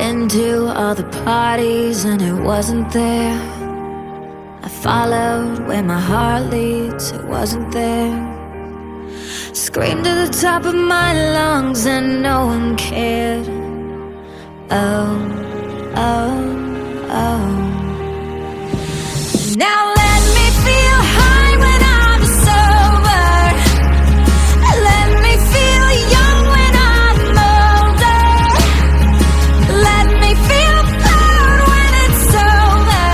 Been to all the parties and it wasn't there. I followed where my heart leads, it wasn't there. Screamed to the top of my lungs and no one cared. Oh, oh, oh. Now let me feel high when I'm sober. Let me feel young when I'm older. Let me feel proud when it's over.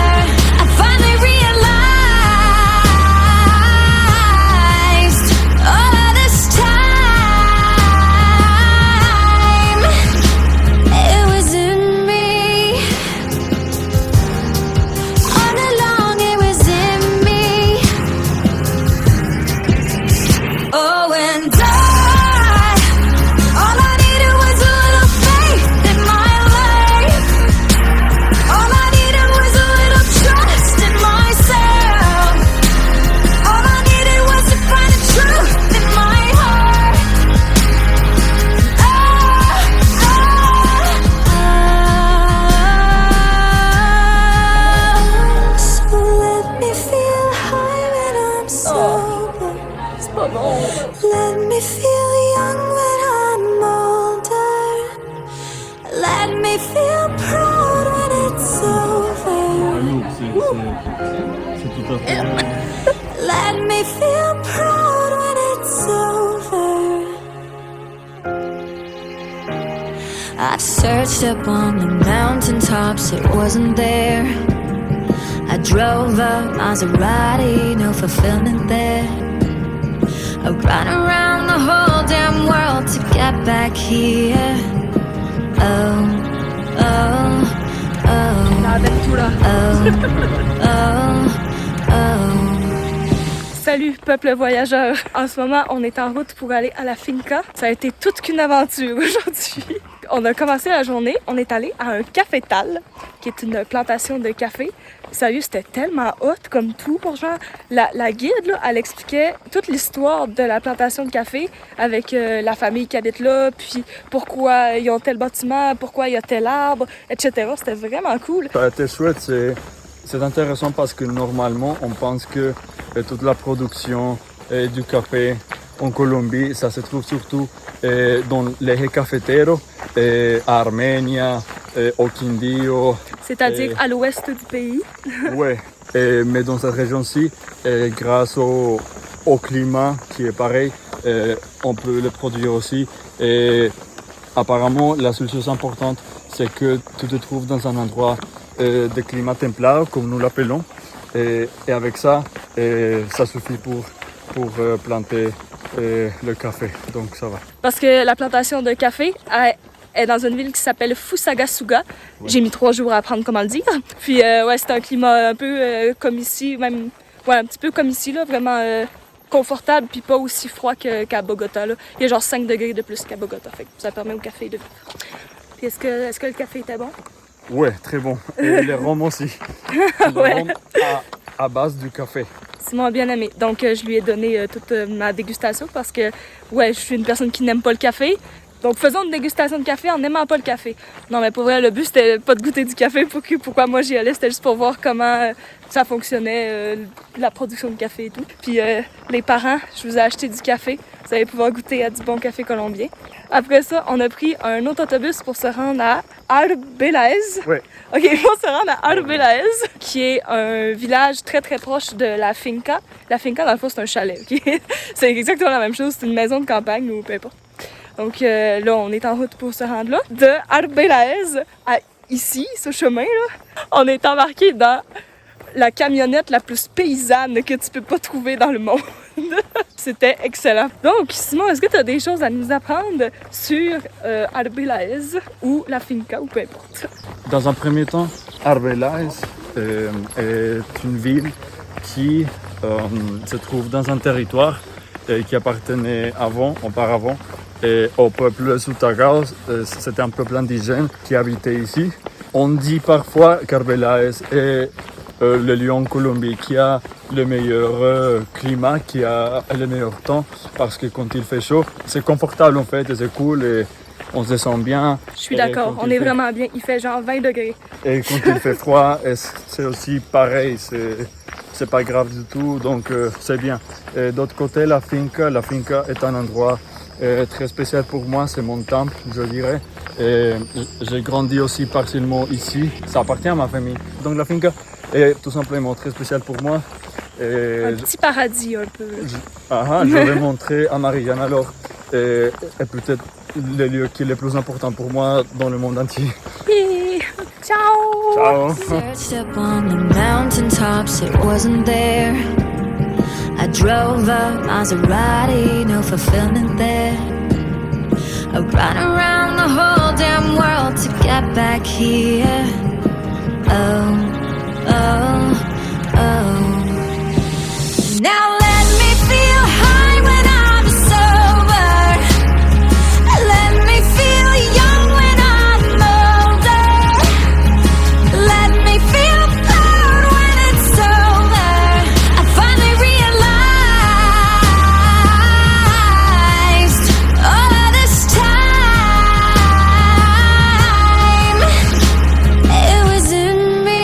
I finally realized all of this time it was in me. All along it was in me. Oh, and all I needed was a little faith in my life. All I needed was a little trust in myself. All I needed was to find the truth in my heart. So let me feel high when I'm sober. Let me feel young when I'm older. Let me feel proud when it's over. C'est tout à fait. Let me feel proud when it's over. I searched up on the mountaintops, it wasn't there. I drove a Maserati, no fulfillment there. I ran around the whole damn world to get back here. Oh, oh, oh. La aventura. Oh, oh, oh. Salut peuple voyageur. En ce moment, on est en route pour aller à la finca. Ça a été toute qu'une aventure aujourd'hui. On a commencé la journée, on est allé à un cafétal, qui est une plantation de café. Sérieux, c'était tellement hot comme tout pour genre. La guide, là, elle expliquait toute l'histoire de la plantation de café avec la famille qui habite là, puis pourquoi ils ont tel bâtiment, pourquoi il y a tel arbre, etc. C'était vraiment cool. Ça a été chouette, c'est intéressant parce que normalement on pense que toute la production du café en Colombie, ça se trouve surtout dans les ejes cafeteros, à Arménie, au Quindío. C'est-à-dire à l'ouest du pays. Ouais, mais dans cette région-ci, grâce au climat qui est pareil, on peut le produire aussi. Et apparemment, la seule chose importante, c'est que tu te trouves dans un endroit de climat templado, comme nous l'appelons. Et avec ça, ça suffit pour planter le café, donc ça va. Parce que la plantation de café est dans une ville qui s'appelle Fusagasugá. Ouais. J'ai mis 3 jours à apprendre comment le dire. Puis ouais, c'est un climat un peu comme ici, même ouais, un petit peu comme ici, là, vraiment confortable, puis pas aussi froid qu'à Bogota. Là. Il y a genre 5 degrés de plus qu'à Bogota, fait que ça permet au café de vivre. Puis est-ce que le café était bon? Ouais, très bon. Et les rhums aussi. Ouais. Rhum à base du café. Simon a bien aimé. Donc, je lui ai donné toute ma dégustation parce que, ouais, je suis une personne qui n'aime pas le café. Donc, faisons une dégustation de café en n'aimant pas le café. Non, mais pour vrai, le but, c'était pas de goûter du café. Pourquoi moi j'y allais, c'était juste pour voir comment ça fonctionnait, la production de café et tout. Puis, les parents, je vous ai acheté du café. Vous allez pouvoir goûter à du bon café colombien. Après ça, on a pris un autre autobus pour se rendre à Arbeláez. Ouais. OK, pour se rendre à Arbeláez, qui est un village très très proche de la finca. La finca, dans le fond, c'est un chalet. Okay? C'est exactement la même chose. C'est une maison de campagne ou peu importe. Donc là, on est en route pour se rendre là. De Arbeláez à ici, ce chemin-là, on est embarqué dans la camionnette la plus paysanne que tu peux pas trouver dans le monde. C'était excellent. Donc, Simon, est-ce que tu as des choses à nous apprendre sur Arbeláez ou la finca ou peu importe? Dans un premier temps, Arbeláez est une ville qui se trouve dans un territoire qui appartenait auparavant au peuple Zutagao. C'était un peuple indigène qui habitait ici. On dit parfois qu'Arbeláez est le lieu en Colombie qui a le meilleur climat, qui a le meilleur temps, parce que quand il fait chaud, c'est confortable en fait, et c'est cool, on se sent bien. Je suis d'accord, on est vraiment bien. Il fait genre 20 degrés. Et quand il fait froid, c'est aussi pareil, c'est pas grave du tout, donc c'est bien. D'autre côté, la finca est un endroit très spécial pour moi, c'est mon temple, je dirais. Et j'ai grandi aussi partiellement ici, ça appartient à ma famille. Donc la finca est tout simplement très spéciale pour moi. Un petit paradis un peu. Je vais montrer à Marianne alors, et peut-être le lieu qui est le plus important pour moi dans le monde entier. Ciao! Ciao! Searched up on the mountaintops, it wasn't there. I drove a Maserati, no fulfillment there. I ran around the whole damn world to get back here. Oh, oh, oh. Now let me feel high when I'm sober. Let me feel young when I'm older. Let me feel proud when it's over. I finally realized all of this time it was in me.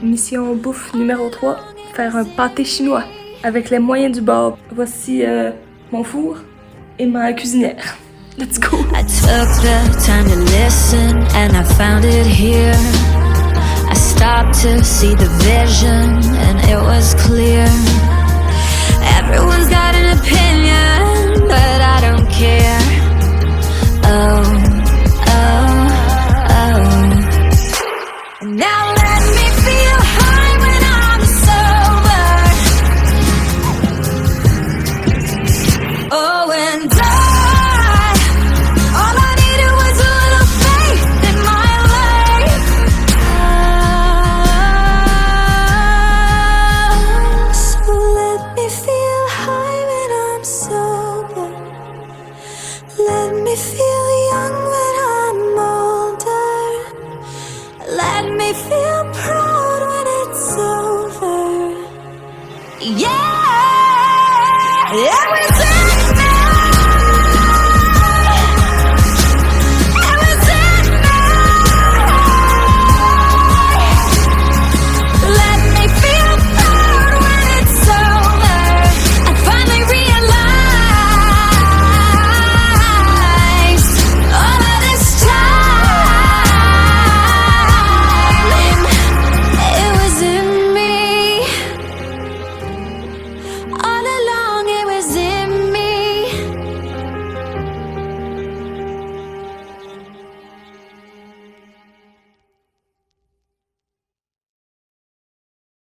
Mission bouffe numéro 3, faire un pâté chinois avec les moyens du bord. Voici mon four et ma cuisinière. Let's go! I took the time to listen and I found it here. I stopped to see the vision and it was clear. Everyone's got an opinion, but I don't care. Oh, oh, oh. Now let me feel high when I'm sober. Oh, and all I needed was a little faith in my life. So let me feel high when I'm sober. Let me feel